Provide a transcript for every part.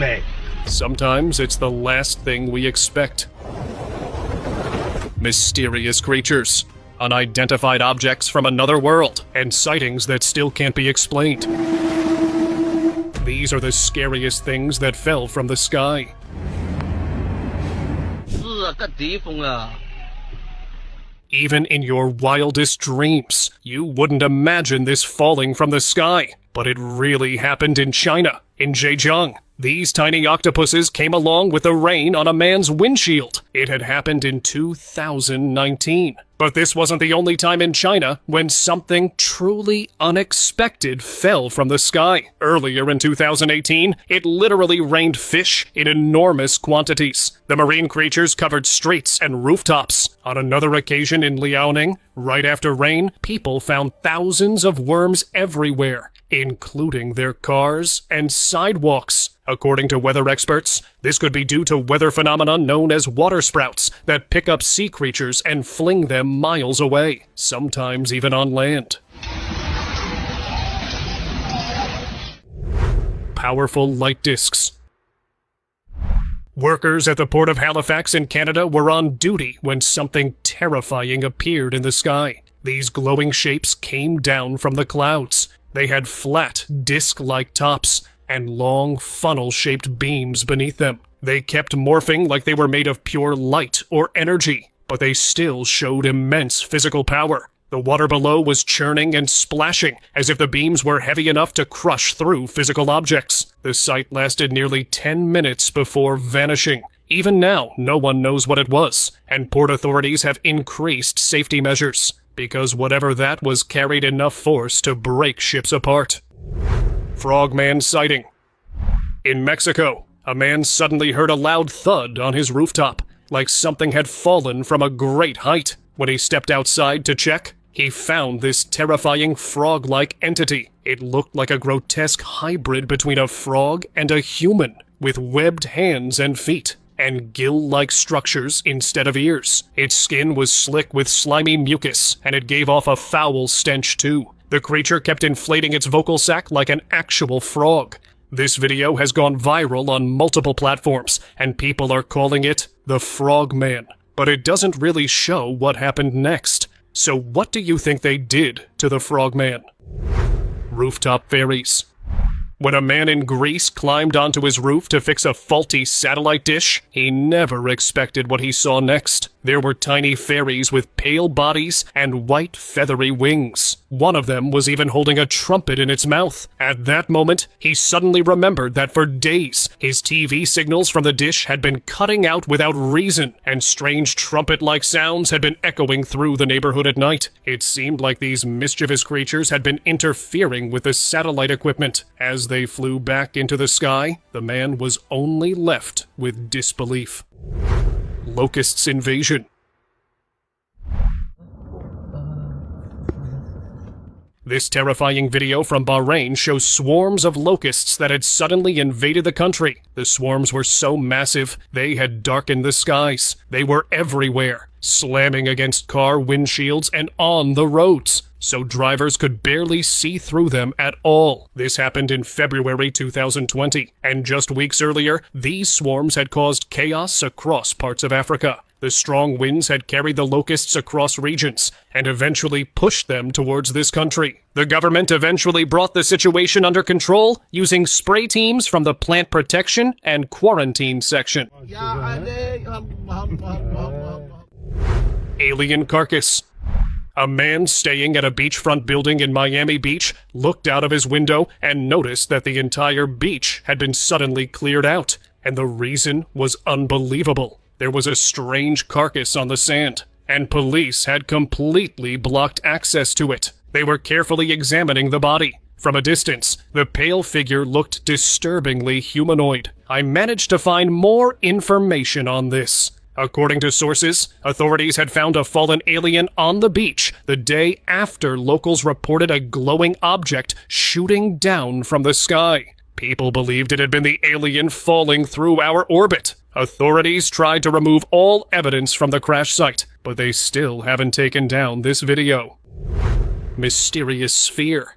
me. Sometimes it's the last thing we expect. Mysterious creatures, unidentified objects from another world, and sightings that still can't be explained. These are the scariest things that fell from the sky. Even in your wildest dreams, you wouldn't imagine this falling from the sky. But it really happened in China, in Zhejiang. These tiny octopuses came along with the rain on a man's windshield. It had happened in 2019. But this wasn't the only time in China when something truly unexpected fell from the sky. Earlier in 2018, it literally rained fish in enormous quantities. The marine creatures covered streets and rooftops. On another occasion in Liaoning, right after rain, people found thousands of worms everywhere, including their cars and sidewalks. According to weather experts, this could be due to weather phenomena known as water sprouts that pick up sea creatures and fling them miles away, sometimes even on land. Powerful light discs. Workers at the port of Halifax in Canada were on duty when something terrifying appeared in the sky. These glowing shapes came down from the clouds. They had flat, disc-like tops and long, funnel-shaped beams beneath them. They kept morphing like they were made of pure light or energy, but they still showed immense physical power. The water below was churning and splashing, as if the beams were heavy enough to crush through physical objects. The sight lasted nearly 10 minutes before vanishing. Even now, no one knows what it was, and port authorities have increased safety measures, because whatever that was carried enough force to break ships apart. Frogman sighting. In Mexico, a man suddenly heard a loud thud on his rooftop, like something had fallen from a great height. When he stepped outside to check, he found this terrifying frog-like entity. It looked like a grotesque hybrid between a frog and a human, with webbed hands and feet, and gill-like structures instead of ears. Its skin was slick with slimy mucus, and it gave off a foul stench too. The creature kept inflating its vocal sac like an actual frog. This video has gone viral on multiple platforms, and people are calling it the Frogman. But it doesn't really show what happened next. So what do you think they did to the Frogman? Rooftop fairies. When a man in Greece climbed onto his roof to fix a faulty satellite dish, he never expected what he saw next. There were tiny fairies with pale bodies and white feathery wings. One of them was even holding a trumpet in its mouth. At that moment, he suddenly remembered that for days, his TV signals from the dish had been cutting out without reason, and strange trumpet-like sounds had been echoing through the neighborhood at night. It seemed like these mischievous creatures had been interfering with the satellite equipment. As they flew back into the sky, the man was only left with disbelief. Locusts invasion. This terrifying video from Bahrain shows swarms of locusts that had suddenly invaded the country. The swarms were so massive, they had darkened the skies. They were everywhere, slamming against car windshields and on the roads, so drivers could barely see through them at all. This happened in February 2020, and just weeks earlier, these swarms had caused chaos across parts of Africa. The strong winds had carried the locusts across regions and eventually pushed them towards this country. The government eventually brought the situation under control using spray teams from the plant protection and quarantine section. Alien carcass. A man staying at a beachfront building in Miami Beach looked out of his window and noticed that the entire beach had been suddenly cleared out, and the reason was unbelievable. There was a strange carcass on the sand, and police had completely blocked access to it. They were carefully examining the body. From a distance, the pale figure looked disturbingly humanoid. I managed to find more information on this. According to sources, authorities had found a fallen alien on the beach the day after locals reported a glowing object shooting down from the sky. People believed it had been the alien falling through our orbit. Authorities tried to remove all evidence from the crash site, but they still haven't taken down this video. Mysterious sphere.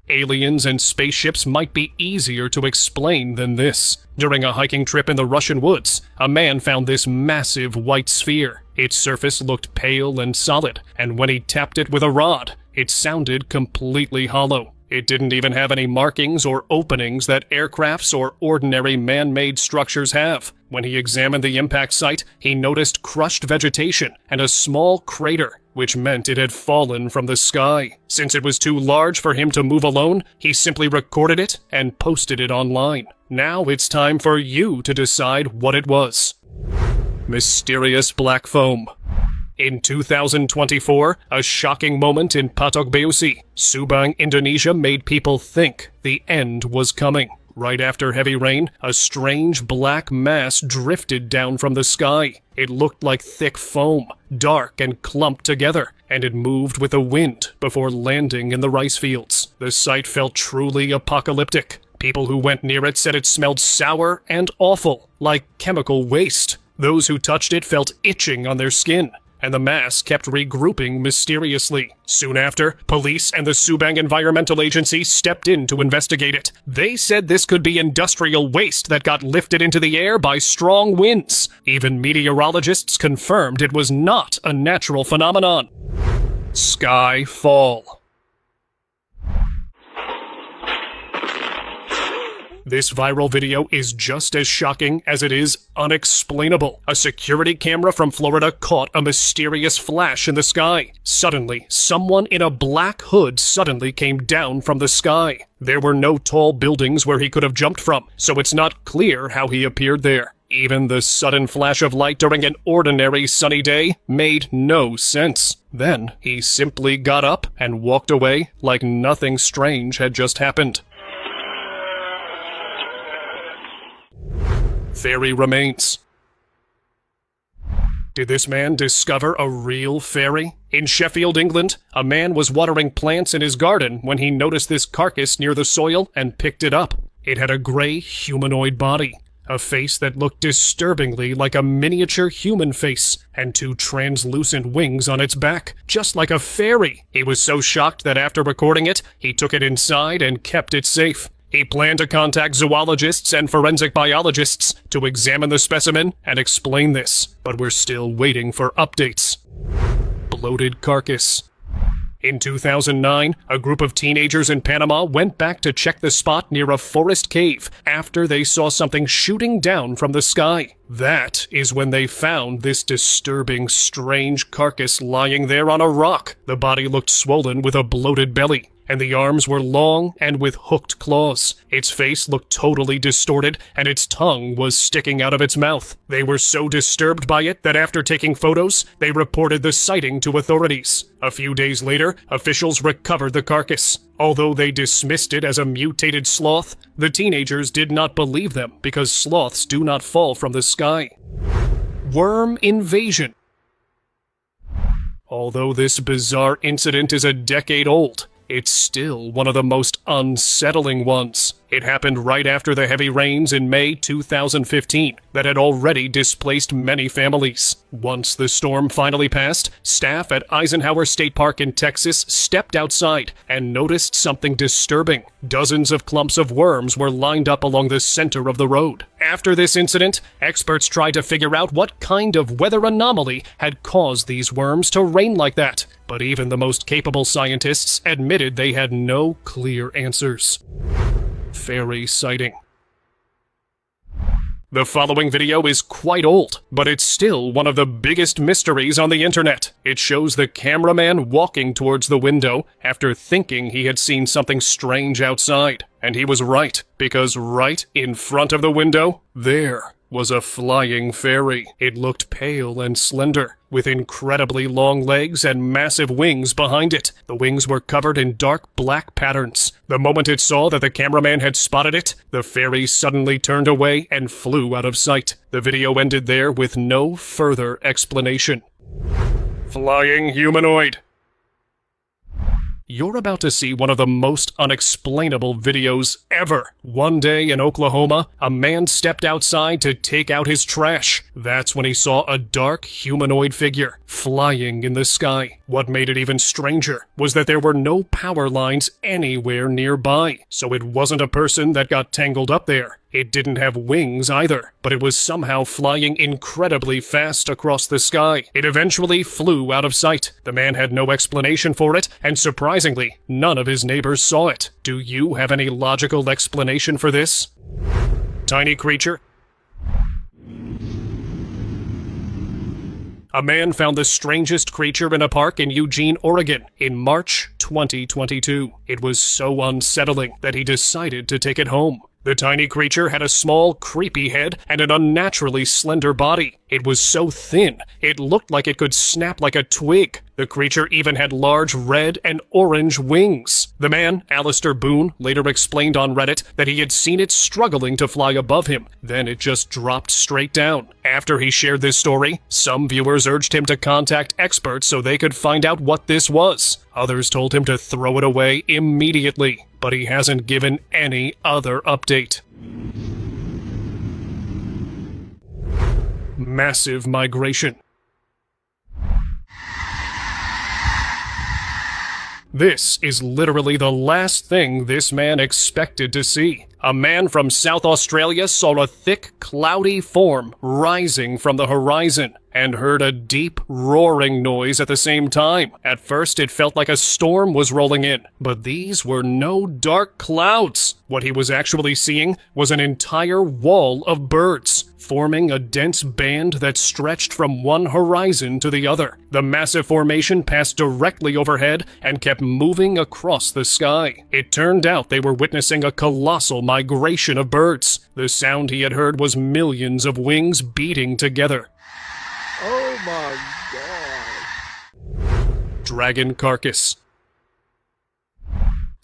Aliens and spaceships might be easier to explain than this. During a hiking trip in the Russian woods, a man found this massive white sphere. Its surface looked pale and solid, and when he tapped it with a rod, it sounded completely hollow. It didn't even have any markings or openings that aircrafts or ordinary man-made structures have. When he examined the impact site, he noticed crushed vegetation and a small crater, which meant it had fallen from the sky. Since it was too large for him to move alone, he simply recorded it and posted it online. Now it's time for you to decide what it was. Mysterious black foam. In 2024, a shocking moment in Patok Beusi, Subang, Indonesia made people think the end was coming. Right after heavy rain, a strange black mass drifted down from the sky. It looked like thick foam, dark and clumped together, and it moved with the wind before landing in the rice fields. The sight felt truly apocalyptic. People who went near it said it smelled sour and awful, like chemical waste. Those who touched it felt itching on their skin, and the mass kept regrouping mysteriously. Soon after, police and the Subang Environmental Agency stepped in to investigate it. They said this could be industrial waste that got lifted into the air by strong winds. Even meteorologists confirmed it was not a natural phenomenon. Sky fall. This viral video is just as shocking as it is unexplainable. A security camera from Florida caught a mysterious flash in the sky. Suddenly, someone in a black hood suddenly came down from the sky. There were no tall buildings where he could have jumped from, so it's not clear how he appeared there. Even the sudden flash of light during an ordinary sunny day made no sense. Then, he simply got up and walked away like nothing strange had just happened. Fairy remains. Did this man discover a real fairy? In Sheffield, England, a man was watering plants in his garden when he noticed this carcass near the soil and picked it up. It had a gray humanoid body, a face that looked disturbingly like a miniature human face, and two translucent wings on its back, just like a fairy. He was so shocked that after recording it, he took it inside and kept it safe. He planned to contact zoologists and forensic biologists to examine the specimen and explain this, but we're still waiting for updates. Bloated carcass. In 2009, a group of teenagers in Panama went back to check the spot near a forest cave after they saw something shooting down from the sky. That is when they found this disturbing, strange carcass lying there on a rock. The body looked swollen with a bloated belly, and the arms were long and with hooked claws. Its face looked totally distorted, and its tongue was sticking out of its mouth. They were so disturbed by it that after taking photos, they reported the sighting to authorities. A few days later, officials recovered the carcass. Although they dismissed it as a mutated sloth, the teenagers did not believe them because sloths do not fall from the sky. Worm invasion. Although this bizarre incident is a decade old, it's still one of the most unsettling ones. It happened right after the heavy rains in May 2015 that had already displaced many families. Once the storm finally passed, staff at Eisenhower State Park in Texas stepped outside and noticed something disturbing. Dozens of clumps of worms were lined up along the center of the road. After this incident, experts tried to figure out what kind of weather anomaly had caused these worms to rain like that. But even the most capable scientists admitted they had no clear answers. Fairy sighting. The following video is quite old, but it's still one of the biggest mysteries on the internet. It shows the cameraman walking towards the window after thinking he had seen something strange outside. And he was right, because right in front of the window, there was a flying fairy. It looked pale and slender, with incredibly long legs and massive wings behind it. The wings were covered in dark black patterns. The moment it saw that the cameraman had spotted it, the fairy suddenly turned away and flew out of sight. The video ended there with no further explanation. Flying humanoid. You're about to see one of the most unexplainable videos ever. One day in Oklahoma, a man stepped outside to take out his trash. That's when he saw a dark humanoid figure flying in the sky. What made it even stranger was that there were no power lines anywhere nearby, so it wasn't a person that got tangled up there. It didn't have wings either, but it was somehow flying incredibly fast across the sky. It eventually flew out of sight. The man had no explanation for it, and surprisingly, none of his neighbors saw it. Do you have any logical explanation for this? Tiny creature. A man found the strangest creature in a park in Eugene, Oregon, in March 2022. It was so unsettling that he decided to take it home. The tiny creature had a small, creepy head and an unnaturally slender body. It was so thin, it looked like it could snap like a twig. The creature even had large red and orange wings. The man, Alistair Boone, later explained on Reddit that he had seen it struggling to fly above him. Then it just dropped straight down. After he shared this story, some viewers urged him to contact experts so they could find out what this was. Others told him to throw it away immediately, but he hasn't given any other update. Massive migration. This is literally the last thing this man expected to see. A man from South Australia saw a thick, cloudy form rising from the horizon and heard a deep, roaring noise at the same time. At first, it felt like a storm was rolling in, but these were no dark clouds. What he was actually seeing was an entire wall of birds, forming a dense band that stretched from one horizon to the other. The massive formation passed directly overhead and kept moving across the sky. It turned out they were witnessing a colossal migration of birds. The sound he had heard was millions of wings beating together. Oh my god. Dragon carcass.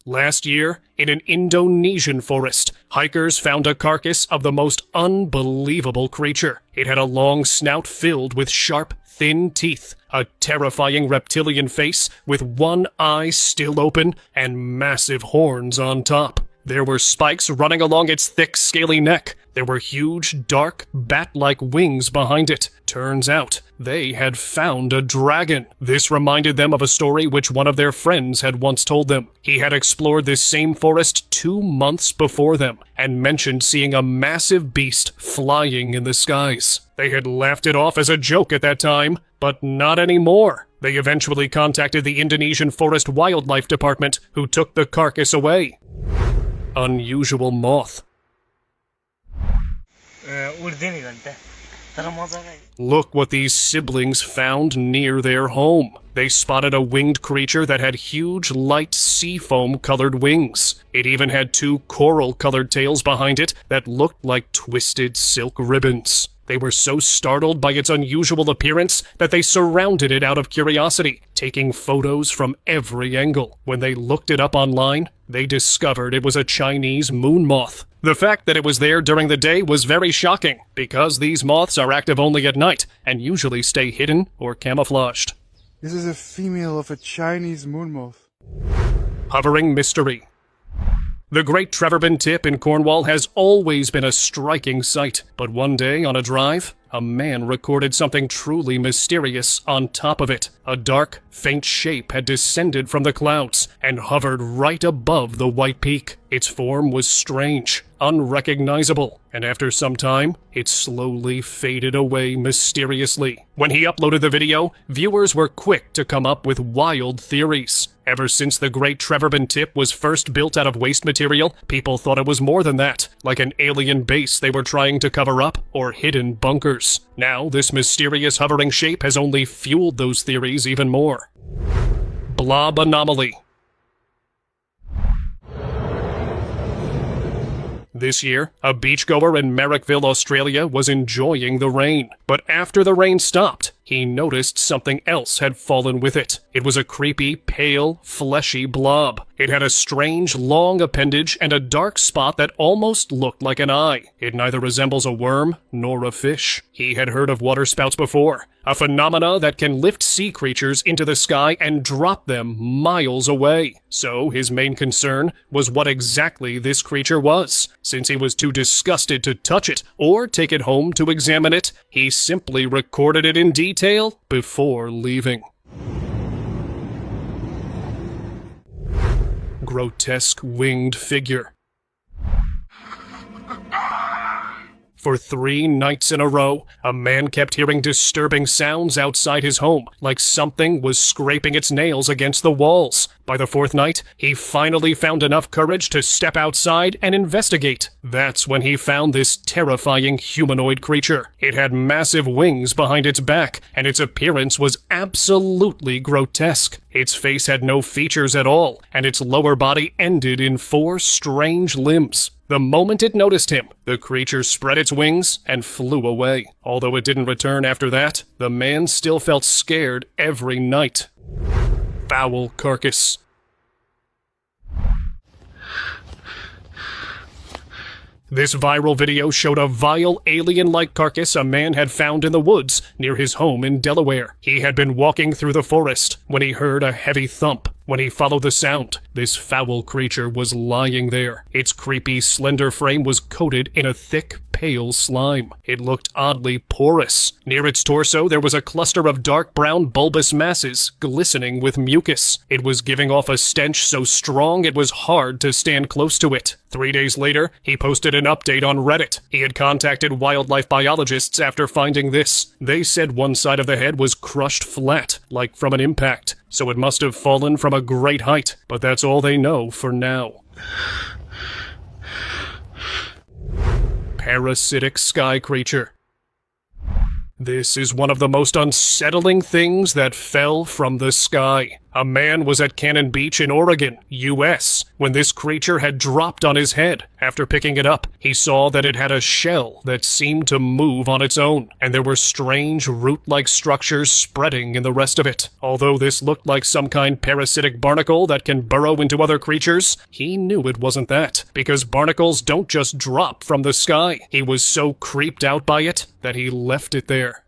Last year, in an Indonesian forest, hikers found a carcass of the most unbelievable creature. It had a long snout filled with sharp, thin teeth, a terrifying reptilian face with one eye still open, and massive horns on top. There were spikes running along its thick, scaly neck. There were huge, dark, bat-like wings behind it. Turns out, they had found a dragon. This reminded them of a story which one of their friends had once told them. He had explored this same forest 2 months before them, and mentioned seeing a massive beast flying in the skies. They had laughed it off as a joke at that time, but not anymore. They eventually contacted the Indonesian Forest Wildlife Department, who took the carcass away. Unusual moth. Look what these siblings found near their home. They spotted a winged creature that had huge, light seafoam-colored wings. It even had 2 coral-colored tails behind it that looked like twisted silk ribbons. They were so startled by its unusual appearance that they surrounded it out of curiosity, taking photos from every angle. When they looked it up online, they discovered it was a Chinese moon moth. The fact that it was there during the day was very shocking, because these moths are active only at night and usually stay hidden or camouflaged. This is a female of a Chinese moon moth. Hovering mystery. The Great Treverbin Tip in Cornwall has always been a striking sight, but one day on a drive, a man recorded something truly mysterious on top of it. A dark, faint shape had descended from the clouds and hovered right above the white peak. Its form was strange, unrecognizable, and after some time, it slowly faded away mysteriously. When he uploaded the video, viewers were quick to come up with wild theories. Ever since the Great Treverbin Tip was first built out of waste material, people thought it was more than that, like an alien base they were trying to cover up, or hidden bunkers. Now, this mysterious hovering shape has only fueled those theories even more. Blob anomaly. This year, a beachgoer in Marrickville, Australia was enjoying the rain. But after the rain stopped, he noticed something else had fallen with it. It was a creepy, pale, fleshy blob. It had a strange, long appendage and a dark spot that almost looked like an eye. It neither resembles a worm nor a fish. He had heard of waterspouts before, a phenomena that can lift sea creatures into the sky and drop them miles away. So his main concern was what exactly this creature was. Since he was too disgusted to touch it or take it home to examine it, he simply recorded it in detail before leaving. grotesque winged figure. For 3 nights in a row, a man kept hearing disturbing sounds outside his home, like something was scraping its nails against the walls. By the 4th night, he finally found enough courage to step outside and investigate. That's when he found this terrifying humanoid creature. It had massive wings behind its back, and its appearance was absolutely grotesque. Its face had no features at all, and its lower body ended in 4 strange limbs. The moment it noticed him, the creature spread its wings and flew away. Although it didn't return after that, the man still felt scared every night. Foul carcass. This viral video showed a vile alien-like carcass a man had found in the woods near his home in Delaware. He had been walking through the forest when he heard a heavy thump. When he followed the sound, this foul creature was lying there. Its creepy, slender frame was coated in a thick, pale slime. It looked oddly porous. Near its torso, there was a cluster of dark brown bulbous masses, glistening with mucus. It was giving off a stench so strong it was hard to stand close to it. 3 days later, he posted an update on Reddit. He had contacted wildlife biologists after finding this. They said one side of the head was crushed flat, like from an impact, so it must have fallen from a great height, but that's all they know for now. Parasitic sky creature. This is one of the most unsettling things that fell from the sky. A man was at Cannon Beach in Oregon, U.S., when this creature had dropped on his head. After picking it up, he saw that it had a shell that seemed to move on its own, and there were strange root-like structures spreading in the rest of it. Although this looked like some kind parasitic barnacle that can burrow into other creatures, he knew it wasn't that, because barnacles don't just drop from the sky. He was so creeped out by it that he left it there.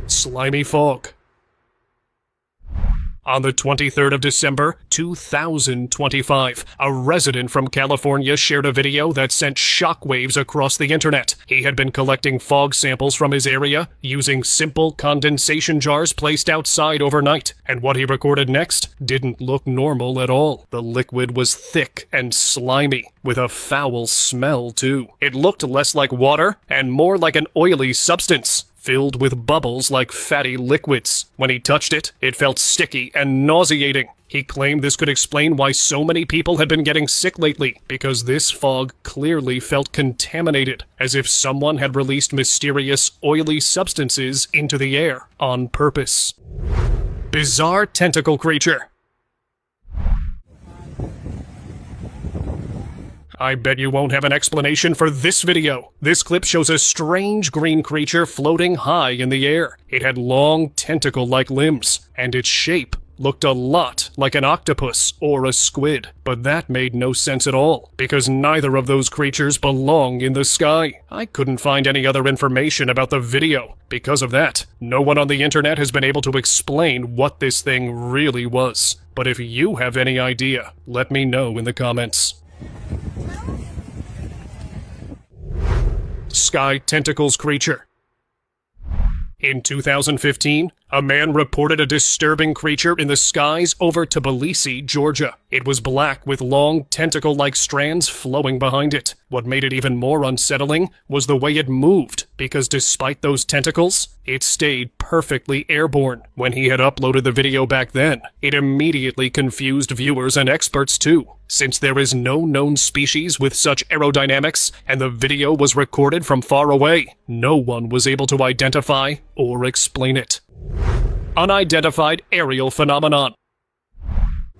Slimy fog. On the 23rd of December, 2025, a resident from California shared a video that sent shockwaves across the internet. He had been collecting fog samples from his area using simple condensation jars placed outside overnight, and what he recorded next didn't look normal at all. The liquid was thick and slimy, with a foul smell too. It looked less like water and more like an oily substance, filled with bubbles like fatty liquids. When he touched it, it felt sticky and nauseating. He claimed this could explain why so many people had been getting sick lately, because this fog clearly felt contaminated, as if someone had released mysterious, oily substances into the air on purpose. Bizarre tentacle creature. I bet you won't have an explanation for this video. This clip shows a strange green creature floating high in the air. It had long tentacle-like limbs, and its shape looked a lot like an octopus or a squid. But that made no sense at all, because neither of those creatures belong in the sky. I couldn't find any other information about the video. Because of that, no one on the internet has been able to explain what this thing really was. But if you have any idea, let me know in the comments. Sky tentacles creature. In 2015, a man reported a disturbing creature in the skies over Tbilisi, Georgia. It was black with long tentacle-like strands flowing behind it. What made it even more unsettling was the way it moved, because despite those tentacles, it stayed perfectly airborne. When he had uploaded the video back then, it immediately confused viewers and experts too, since there is no known species with such aerodynamics, and the video was recorded from far away. No one was able to identify or explain it. Unidentified aerial phenomenon.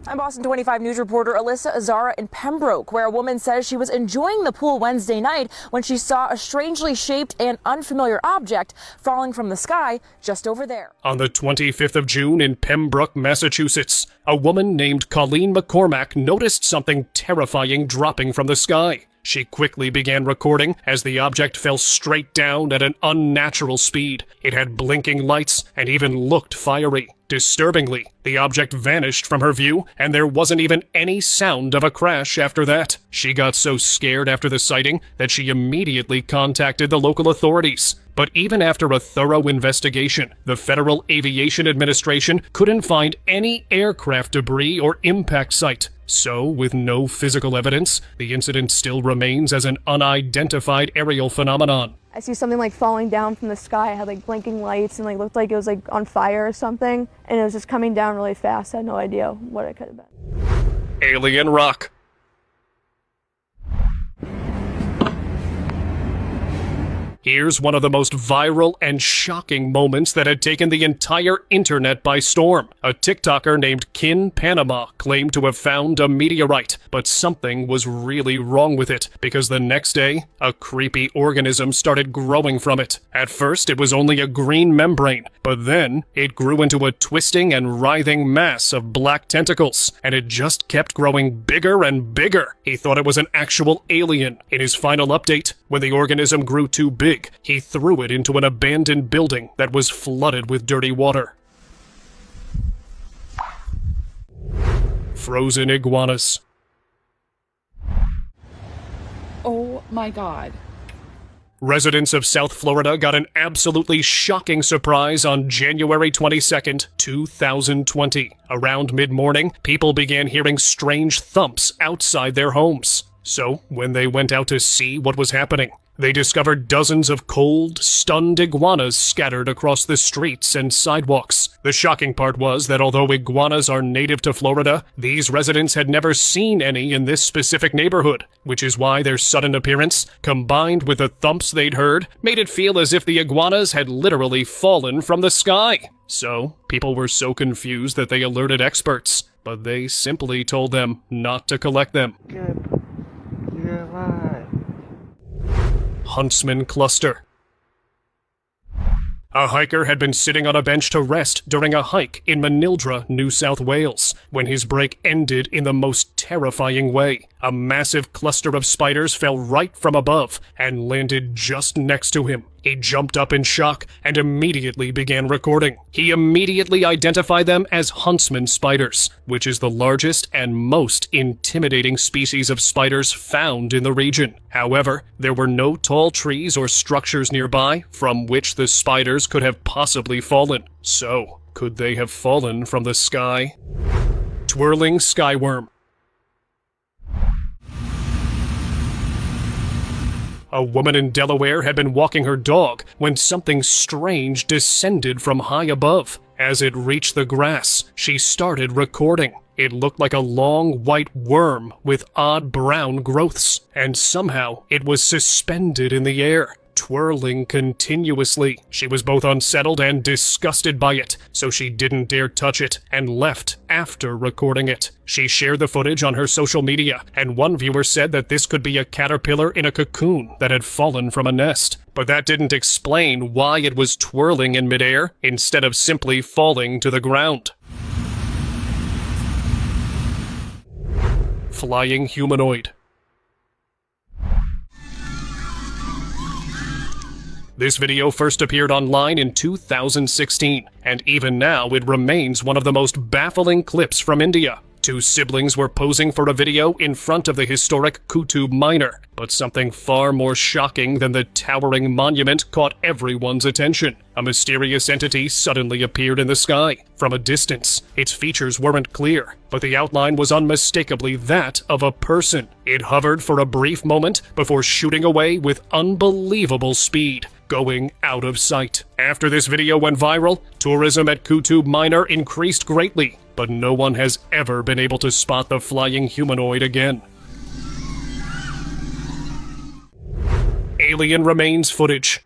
I'm Boston 25 News reporter Alyssa Azara in Pembroke, where a woman says she was enjoying the pool Wednesday night when she saw a strangely shaped and unfamiliar object falling from the sky just over there. On the 25th of June in Pembroke, Massachusetts, a woman named Colleen McCormack noticed something terrifying dropping from the sky. She quickly began recording as the object fell straight down at an unnatural speed. It had blinking lights and even looked fiery. Disturbingly, the object vanished from her view, and there wasn't even any sound of a crash after that. She got so scared after the sighting that she immediately contacted the local authorities. But even after a thorough investigation, the Federal Aviation Administration couldn't find any aircraft debris or impact site. So, with no physical evidence, the incident still remains as an unidentified aerial phenomenon. I see something like falling down from the sky. It had like blinking lights and like looked like it was like on fire or something. And it was just coming down really fast. I had no idea what it could have been. Alien rock. Here's one of the most viral and shocking moments that had taken the entire internet by storm. A TikToker named Kin Panama claimed to have found a meteorite, but something was really wrong with it, because the next day, a creepy organism started growing from it. At first, it was only a green membrane, but then it grew into a twisting and writhing mass of black tentacles, and it just kept growing bigger and bigger. He thought it was an actual alien. In his final update, when the organism grew too big, he threw it into an abandoned building that was flooded with dirty water. Frozen iguanas. Oh my God. Residents of South Florida got an absolutely shocking surprise on January 22nd, 2020. Around mid-morning, people began hearing strange thumps outside their homes. So, when they went out to see what was happening, they discovered dozens of cold, stunned iguanas scattered across the streets and sidewalks. The shocking part was that although iguanas are native to Florida, these residents had never seen any in this specific neighborhood, which is why their sudden appearance, combined with the thumps they'd heard, made it feel as if the iguanas had literally fallen from the sky. So, people were so confused that they alerted experts, but they simply told them not to collect them. Huntsman cluster. A hiker had been sitting on a bench to rest during a hike in Manildra, New South Wales, when his break ended in the most terrifying way. A massive cluster of spiders fell right from above and landed just next to him. He jumped up in shock and immediately began recording. He immediately identified them as huntsman spiders, which is the largest and most intimidating species of spiders found in the region. However, there were no tall trees or structures nearby from which the spiders could have possibly fallen. So, could they have fallen from the sky? Twirling skyworm. A woman in Delaware had been walking her dog when something strange descended from high above. As it reached the grass, she started recording. It looked like a long white worm with odd brown growths, and somehow it was suspended in the air, twirling continuously. She was both unsettled and disgusted by it, so she didn't dare touch it and left after recording it. She shared the footage on her social media, and one viewer said that this could be a caterpillar in a cocoon that had fallen from a nest. But that didn't explain why it was twirling in midair instead of simply falling to the ground. Flying humanoid. This video first appeared online in 2016, and even now it remains one of the most baffling clips from India. Two siblings were posing for a video in front of the historic Qutub Minar, but something far more shocking than the towering monument caught everyone's attention. A mysterious entity suddenly appeared in the sky. From a distance, its features weren't clear, but the outline was unmistakably that of a person. It hovered for a brief moment before shooting away with unbelievable speed, going out of sight. After this video went viral, tourism at Qutub Minar increased greatly, but no one has ever been able to spot the flying humanoid again. Alien remains footage.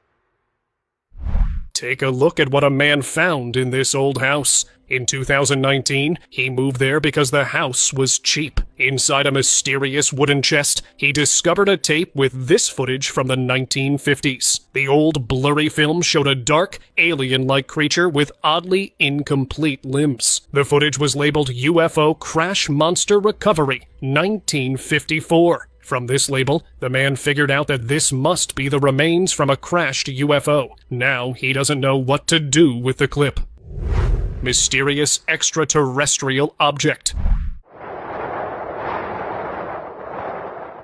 Take a look at what a man found in this old house. In 2019, he moved there because the house was cheap. Inside a mysterious wooden chest, he discovered a tape with this footage from the 1950s. The old blurry film showed a dark, alien-like creature with oddly incomplete limbs. The footage was labeled UFO Crash Monster Recovery, 1954. From this label, the man figured out that this must be the remains from a crashed UFO. Now he doesn't know what to do with the clip. Mysterious extraterrestrial object.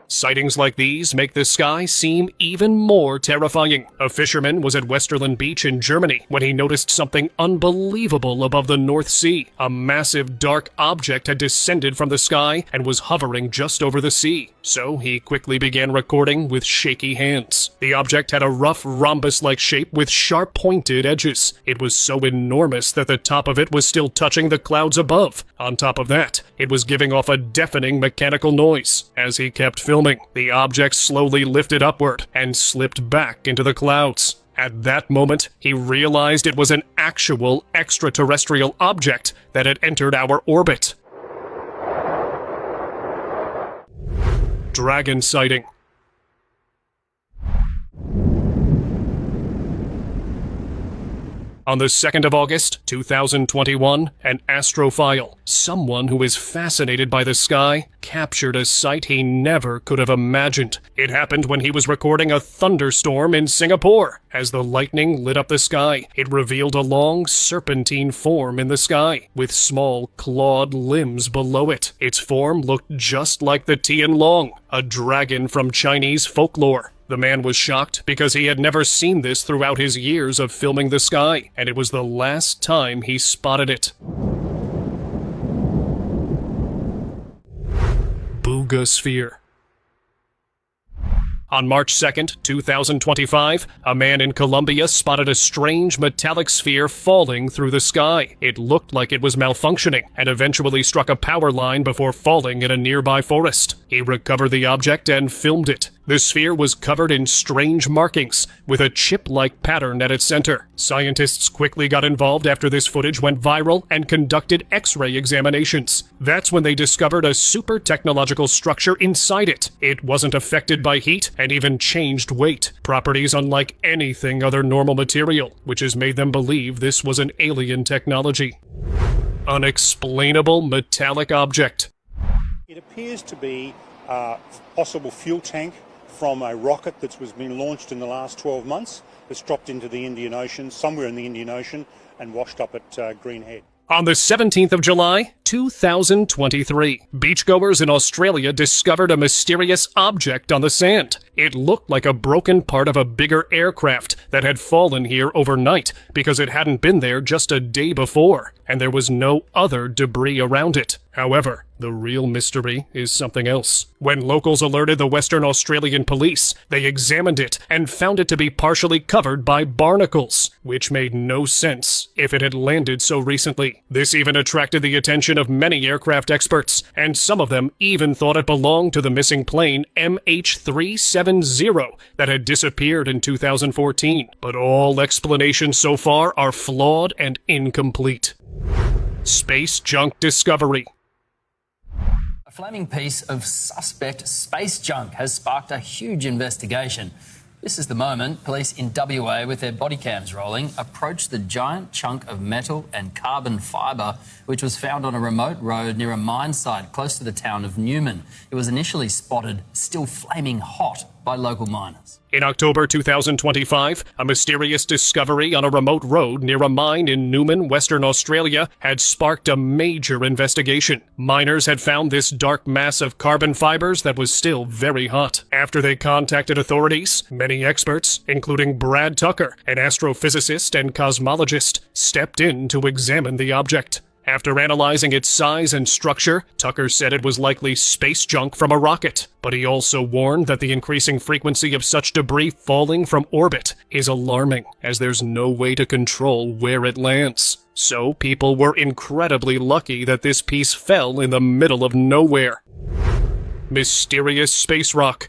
Sightings like these make the sky seem even more terrifying. A fisherman was at Westerland Beach in Germany when he noticed something unbelievable above the North Sea. A massive dark object had descended from the sky and was hovering just over the sea. So he quickly began recording with shaky hands. The object had a rough rhombus-like shape with sharp pointed edges. It was so enormous that the top of it was still touching the clouds above. On top of that, it was giving off a deafening mechanical noise. As he kept filming, the object slowly lifted upward and slipped back into the clouds. At that moment, he realized it was an actual extraterrestrial object that had entered our orbit. Dragon sighting. On the 2nd of August, 2021, an astrophile, someone who is fascinated by the sky, captured a sight he never could have imagined. It happened when he was recording a thunderstorm in Singapore. As the lightning lit up the sky, it revealed a long serpentine form in the sky, with small clawed limbs below it. Its form looked just like the Tian Long, a dragon from Chinese folklore. The man was shocked because he had never seen this throughout his years of filming the sky, and it was the last time he spotted it. Boogosphere. On March 2nd, 2025, a man in Colombia spotted a strange metallic sphere falling through the sky. It looked like it was malfunctioning and eventually struck a power line before falling in a nearby forest. He recovered the object and filmed it. The sphere was covered in strange markings, with a chip-like pattern at its center. Scientists quickly got involved after this footage went viral and conducted X-ray examinations. That's when they discovered a super technological structure inside it. It wasn't affected by heat and even changed weight, properties unlike anything other normal material, which has made them believe this was an alien technology. Unexplainable metallic object. It appears to be a possible fuel tank from a rocket that was being launched in the last 12 months that's dropped into the Indian Ocean, somewhere in the Indian Ocean, and washed up at Green Head. On the 17th of July, 2023, beachgoers in Australia discovered a mysterious object on the sand. It looked like a broken part of a bigger aircraft that had fallen here overnight because it hadn't been there just a day before, and there was no other debris around it. However, the real mystery is something else. When locals alerted the Western Australian police, they examined it and found it to be partially covered by barnacles, which made no sense if it had landed so recently. This even attracted the attention of many aircraft experts, and some of them even thought it belonged to the missing plane MH370 that had disappeared in 2014. But all explanations so far are flawed and incomplete. Space junk discovery. A flaming piece of suspect space junk has sparked a huge investigation. This is the moment police in WA, with their body cams rolling, approached the giant chunk of metal and carbon fibre which was found on a remote road near a mine site close to the town of Newman. It was initially spotted still flaming hot by local miners. In October 2025, a mysterious discovery on a remote road near a mine in Newman, Western Australia, had sparked a major investigation. Miners had found this dark mass of carbon fibers that was still very hot. After they contacted authorities, many experts, including Brad Tucker, an astrophysicist and cosmologist, stepped in to examine the object. After analyzing its size and structure, Tucker said it was likely space junk from a rocket, but he also warned that the increasing frequency of such debris falling from orbit is alarming, as there's no way to control where it lands. So people were incredibly lucky that this piece fell in the middle of nowhere. Mysterious space rock.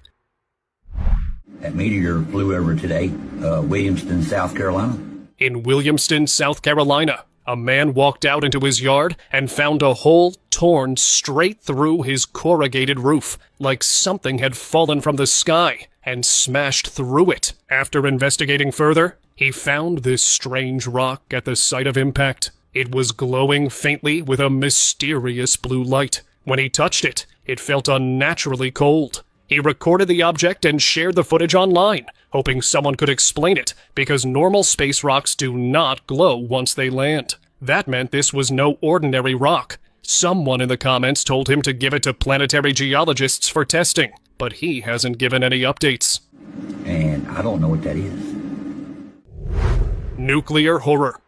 That meteor flew over today, Williamston, South Carolina. In Williamston, South Carolina, a man walked out into his yard and found a hole torn straight through his corrugated roof, like something had fallen from the sky and smashed through it. After investigating further, he found this strange rock at the site of impact. It was glowing faintly with a mysterious blue light. When he touched it, it felt unnaturally cold. He recorded the object and shared the footage online, hoping someone could explain it, because normal space rocks do not glow once they land. That meant this was no ordinary rock. Someone in the comments told him to give it to planetary geologists for testing. but he hasn't given any updates. And I don't know what that is. Nuclear horror.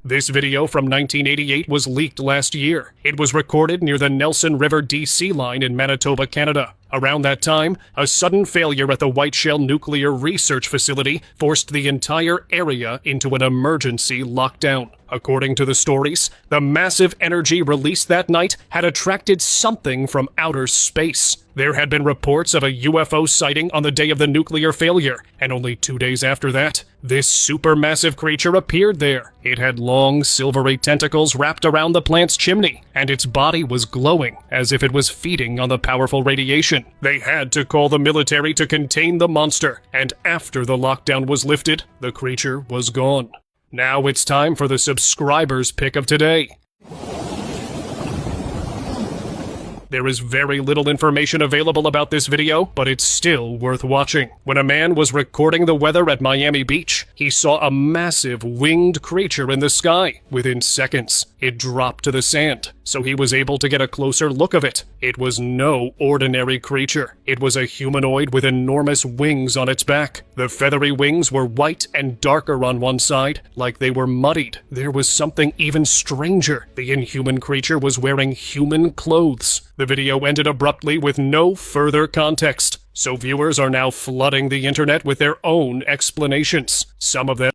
This video from 1988 was leaked last year. It was recorded near the Nelson River DC line in Manitoba, Canada. Around that time, a sudden failure at the Whiteshell Nuclear Research Facility forced the entire area into an emergency lockdown. According to the stories, the massive energy released that night had attracted something from outer space. There had been reports of a UFO sighting on the day of the nuclear failure, and only 2 days after that, this supermassive creature appeared there. It had long, silvery tentacles wrapped around the plant's chimney, and its body was glowing as if it was feeding on the powerful radiation. They had to call the military to contain the monster, and after the lockdown was lifted, the creature was gone. Now it's time for the subscribers' pick of today. There is very little information available about this video, but it's still worth watching. When a man was recording the weather at Miami Beach, he saw a massive winged creature in the sky. Within seconds, it dropped to the sand, so he was able to get a closer look of it. It was no ordinary creature. It was a humanoid with enormous wings on its back. The feathery wings were white and darker on one side, like they were muddied. There was something even stranger. The inhuman creature was wearing human clothes. The video ended abruptly with no further context, so viewers are now flooding the internet with their own explanations. Some of them